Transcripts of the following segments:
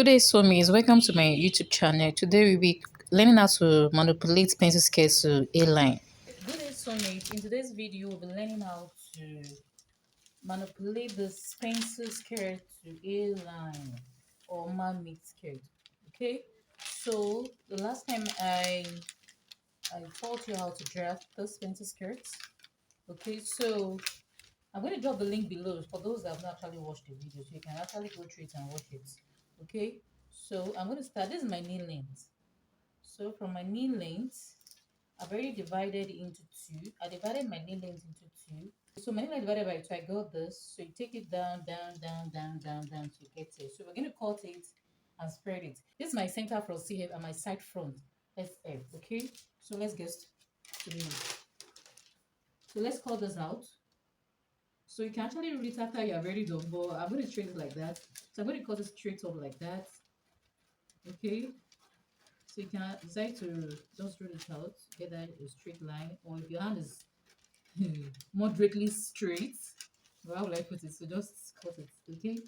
Good day, Swamis. Welcome to my YouTube channel. Today we'll be learning how to manipulate pencil sketch to A line. Good day, Swamis. In today's video, we'll be learning how to manipulate this pencil skirt to A line or mermaid skirt. Okay, so the last time I taught you how to draft this pencil skirts. Okay, so I'm going to drop the link below for those that have not actually watched the video, so you can actually go through it and watch it. Okay, so I'm going to start. This is my knee length. So from my knee length, I've already divided into two. I divided my knee length into two. So my knee length divided by two, I got this. So you take it down, down, down, down, down, down to get it. So we're going to cut it and spread it. This is my center front CF and my side front SF. Okay, so let's get to it. So let's cut this out. So you can actually read it after you have already done, but I'm going to straight it like that. So I'm going to cut it straight up like that. Okay. So you can decide to just roll it out, get that a straight line, or if your hand is moderately straight, how will I put it? So just cut it, okay?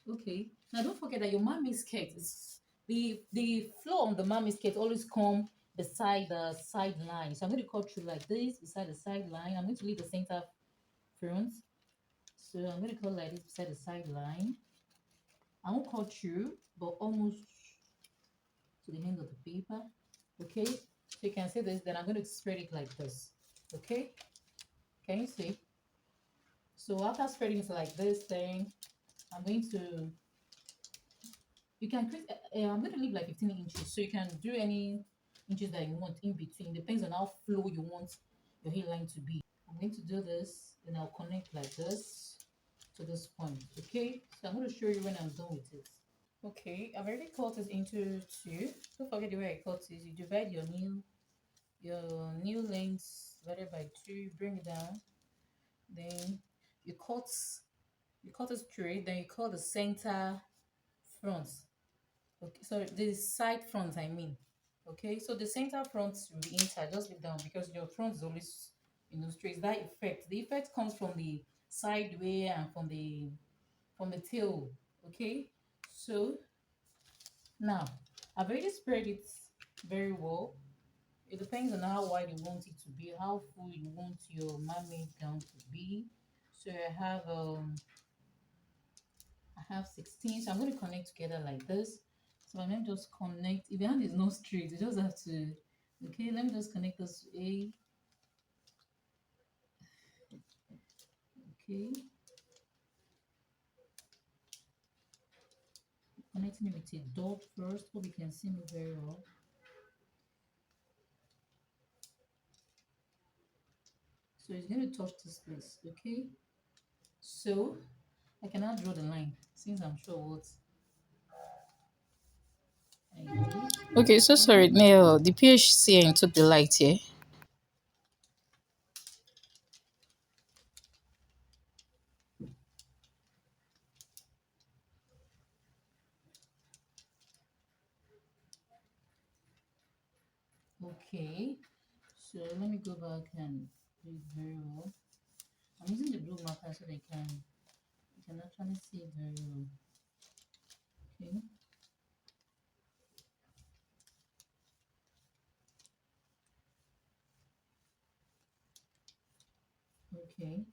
Okay. Now don't forget that your mommy skirt is the flow on the mommy skirt always come beside the side line. So I'm going to cut through like this beside the side line. I'm going to leave the center front. So I'm going to cut like this beside the side line. I won't cut through, but almost to the end of the paper. Okay, so you can see this. Then I'm going to spread it like this. Okay, can you see? So after spreading it like this, then I'm going to, you can create, I'm going to leave like 15 inches, so you can do any inches that you want in between. Depends on how flow you want your hairline to be. I'm going to do this, then I'll connect like this to this point. Okay, so I'm going to show you when I'm done with it. Okay, I've already cut it into two. Don't forget the way I cut it. You divide your new length divided by two, bring it down. Then you cut it straight. Then you cut the center front. Okay, so the side front I mean. Okay, so the center front will be inside. Just leave down because your front is always straight. That effect. The effect comes from the side way and from the tail. Okay, so now, I've already spread it very well. It depends on how wide you want it to be, how full you want your mermaid gown to be. So I have 16. So I'm going to connect together like this. So I'm going to just connect. If your hand is not straight, you just have to. Okay, let me just connect this way. Okay, connecting it with a dot first. Hope you can see me very well. So it's going to touch this place. Okay, so I cannot draw the line since I'm sure what I did. Okay, so sorry, Neil. The PHCN took the light here. Okay, so let me go back and do it very well. I'm using the blue marker so they can you can actually see it very well. Okay. Okay.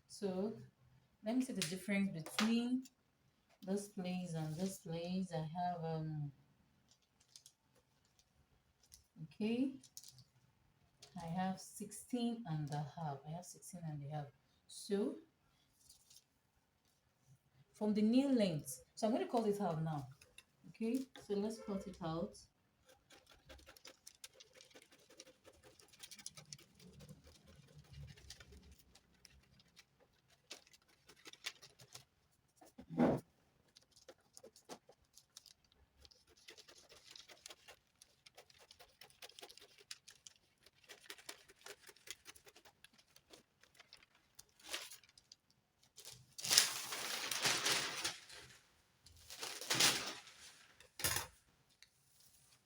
So let me see the difference between this place and this place. I have okay. I have 16 and a half. I have 16 and a half. So from the knee length. So I'm going to cut it out now. Okay. So let's cut it out.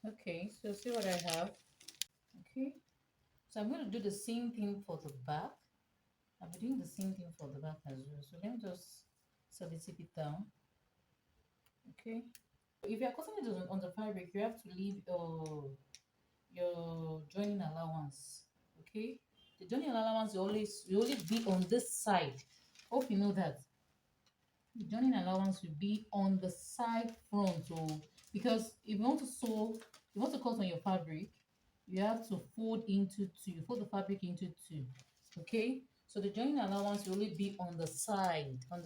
Okay. So see what I have. Okay. So I'm going to do the same thing for the back. be doing the same thing for the back as well. So let me just sellotape it down. Okay. If you're cutting it on the fabric, you have to leave your joining allowance. Okay. The joining allowance will only be on this side. Hope you know that. The joining allowance will be on the side front. So because if you want to sew, you want to cut on your fabric, you have to fold into two. You fold the fabric into two. Okay. So the joining allowance will only be on the side front,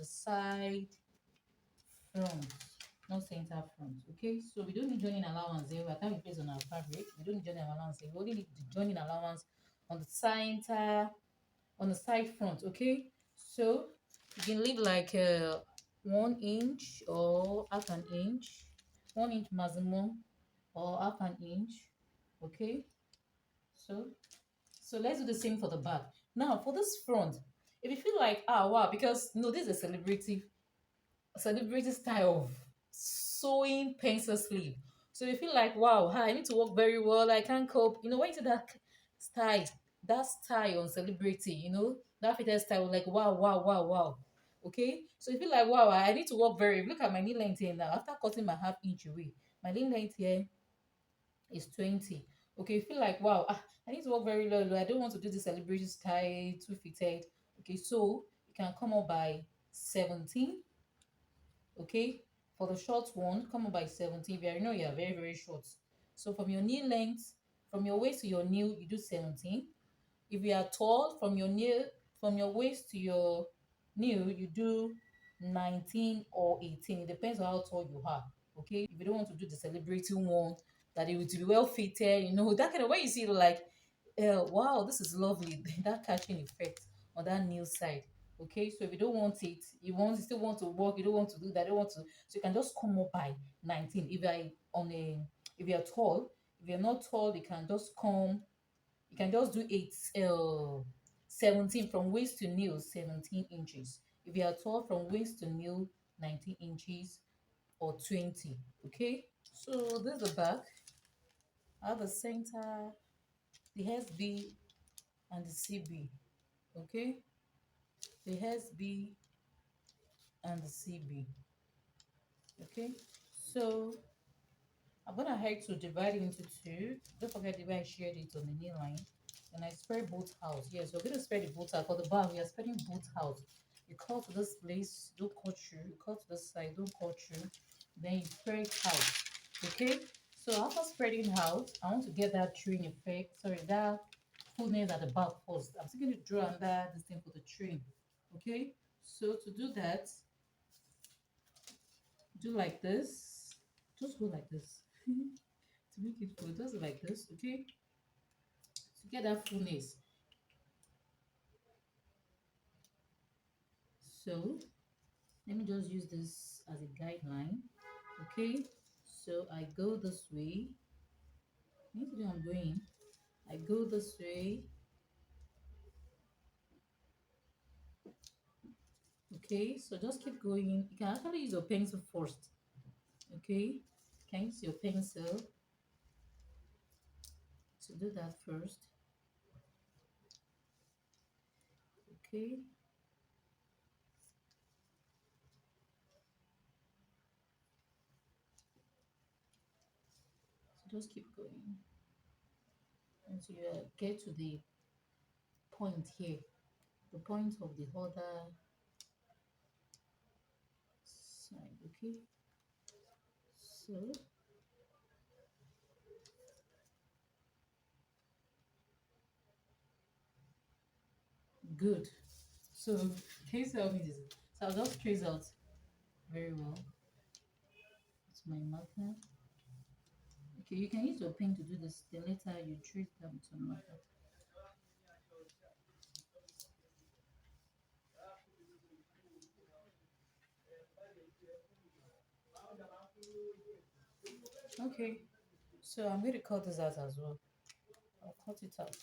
not center front. Okay, so we don't need joining allowance here. We can't replace on our fabric. We don't need joining allowance here. We only need the joining allowance on the center, on the side front. Okay, so you can leave like 1 inch or half an inch, 1 inch maximum or half an inch. Okay, so let's do the same for the back. Now for this front, if you feel like wow, because this is a celebrity style of sewing pencil sleeve. So you feel like, wow, I need to work very well. I can't cope. When you see style, that style on celebrity, that fitted style, like wow, wow, wow, wow. Okay, so you feel like, wow, I need to work very. Look at my knee length here now. After cutting my half inch away, my knee length here is 20. Okay, you feel like, wow, I need to work very low. I don't want to do the celebrity style, too fitted. Okay, so you can come up by 17. Okay, for the short one, come up by 17. If you are very, very short. So from your knee length, from your waist to your knee, you do 17. If you are tall, from your waist to your knee, you do 19 or 18. It depends on how tall you are. Okay, if you don't want to do the celebrity one, that it would be well fitted, that kind of way you see it, like, wow, this is lovely. That catching effect on that nail side. Okay, so if you don't want it, you still want to work, you don't want to do that, don't want to, so you can just come up by 19. If you're tall, if you're not tall, you can just do 17 from waist to nail, 17 inches. If you are tall, from waist to nail, 19 inches or 20. Okay, so this is the back. I have the center, the SB and the CB. Okay, the SB and the CB. Okay, so I'm gonna head to divide it into two. Don't forget the way I shared it on the knee line. And I spread both out. Yes, we're gonna spread the both out. For the back, we are spreading both out. You cut to this place, don't cut through. You cut to this side, don't cut through. Then you spread out. Okay? So after spreading out, I want to get that train effect. Sorry, that fullness at the back first. I'm still going to draw under this thing for the train. Okay? So to do that, do like this. Just go like this. To make it full, just like this. Okay? To get that fullness. So let me just use this as a guideline. Okay, so I go this way. You need to know I'm going. I go this way. Okay, so just keep going. You can actually use your pencil first. Okay, you can use your pencil to do that first. Okay, so just keep going until you get to the point here, the point of the other side. Okay, so good. So can you tell me this? So I'll just trace out very well. It's my marker. Okay, you can use your pen to do this. Then later you trace them to marker. Okay, so I'm going to cut this out as well. I'll cut it out.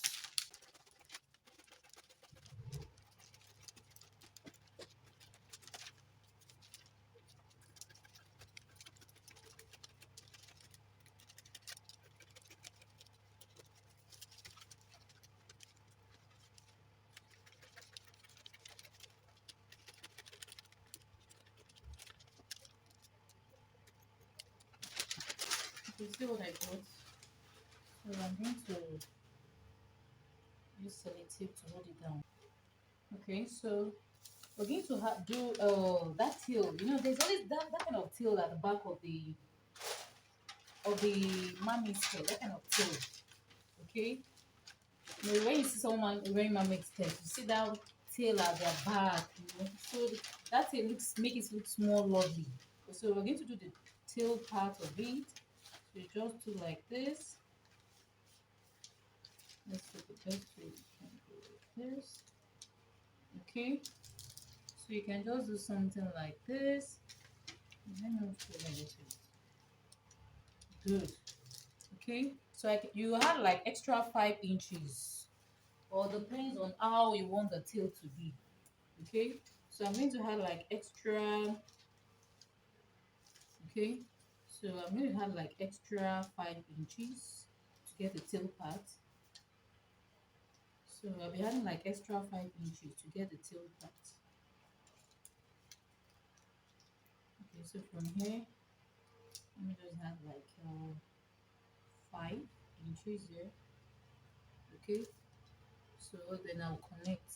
You see what I got? So I'm going to use selective to hold it down. Okay, so we're going to do that tail. You know, there's always that kind of tail at the back of the mommy's head. That kind of tail. Okay. You know, when you see someone wearing mommy's head, you see that tail at their back. You know, so that tail make it look more lovely. So we're going to do the tail part of it. So you just do like this. Let's see the best way you can do like this. Okay. So you can just do something like this. Let me move to the good. Okay, so you have like extra 5 inches, or depends on how you want the tail to be. Okay, so I'm going to have like extra. Okay, so I'm going to have like extra 5 inches to get the tail part. So I'll be having like extra 5 inches to get the tail part. Okay, so from here, let me just have like 5 inches here. Okay, so then I'll connect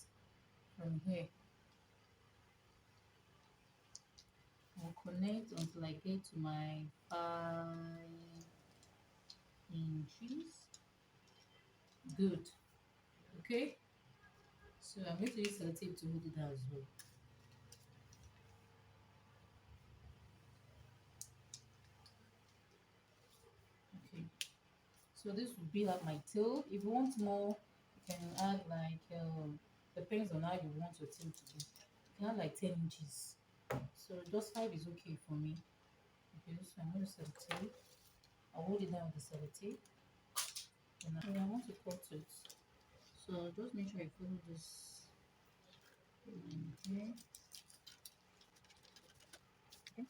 from here. I'll connect until I get to my 5 inches. Good. Okay. So I'm going to use sellotape to hold it down as well. Okay. So this will be like my tail. If you want more, you can add like depends on how you want your tail to be. You can add like 10 inches. So just 5 is okay for me. Okay, so I'm going to sellotape. I'll hold it down with the sellotape. And I want to cut it. So just make sure I follow this in here. Okay.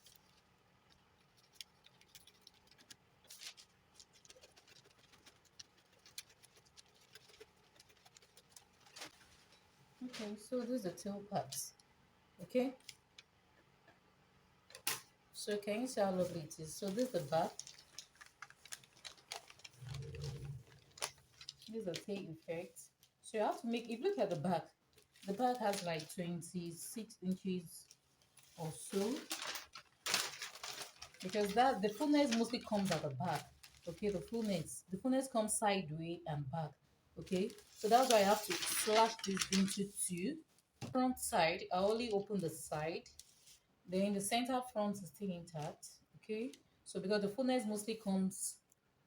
Okay, so this is the tail part. Okay, so can you see how lovely it is? So this is the back. This is the tail effect. So you have to make, if you look at the back has like 26 inches or so, because that the fullness mostly comes at the back. Okay, the fullness comes sideways and back. Okay, so that's why I have to slash this into two. Front side, I only open the side. Then the center front is still intact. Okay, so because the fullness mostly comes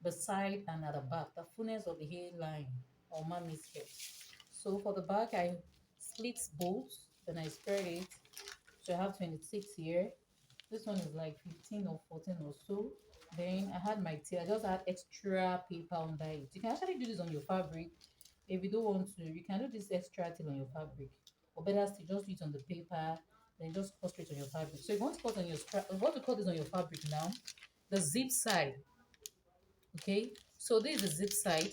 the side and at the back, the fullness of the hairline or mommy's hair. So for the back, I split both, then I spread it. So I have 26 here. This one is like 15 or 14 or so. Then I had my tail. I just had extra paper under it. You can actually do this on your fabric. If you don't want to, you can do this extra tail on your fabric. Or better still, just do it on the paper, then just cut straight on your fabric. So if you want to cut on your strap, if you want to cut this on your fabric now, the zip side. Okay, so this is the zip side,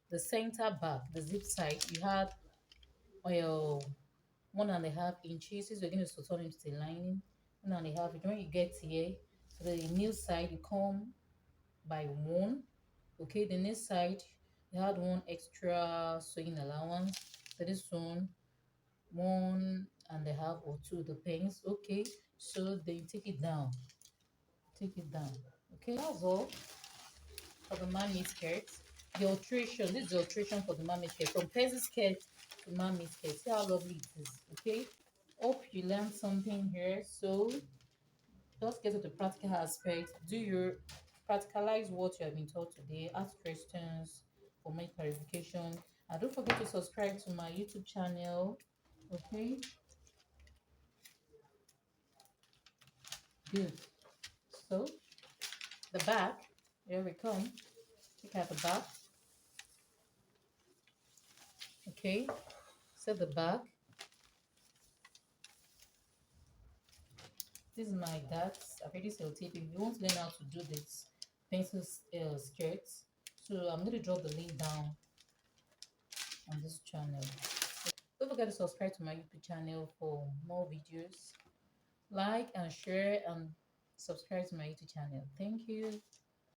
the center back, the zip side. You had your 1.5 inches. This we're going to turn into the lining. 1.5. When you get here, so the new side you come by one. Okay, the next side you had one extra sewing allowance. So this one and a half or two depends. Okay, so then you take it down. Take it down. Okay, that's all for the mommy skirt. The alteration, this is the alteration for the mommy skirt, from peasy skirt to mommy skirt. See how lovely it is. Okay, hope you learned something here. So just get to the practical aspect. Do your practicalize what you have been taught today. Ask questions for my clarification, and don't forget to subscribe to my YouTube channel. Okay, good. So the back, here we come. Look at the back. Okay, set the back. This is my dad's. I've already sellotape. If you want to learn how to do this pencil skirts, so I'm going to drop the link down on this channel. Don't forget to subscribe to my YouTube channel for more videos. Like and share and subscribe to my YouTube channel. Thank you.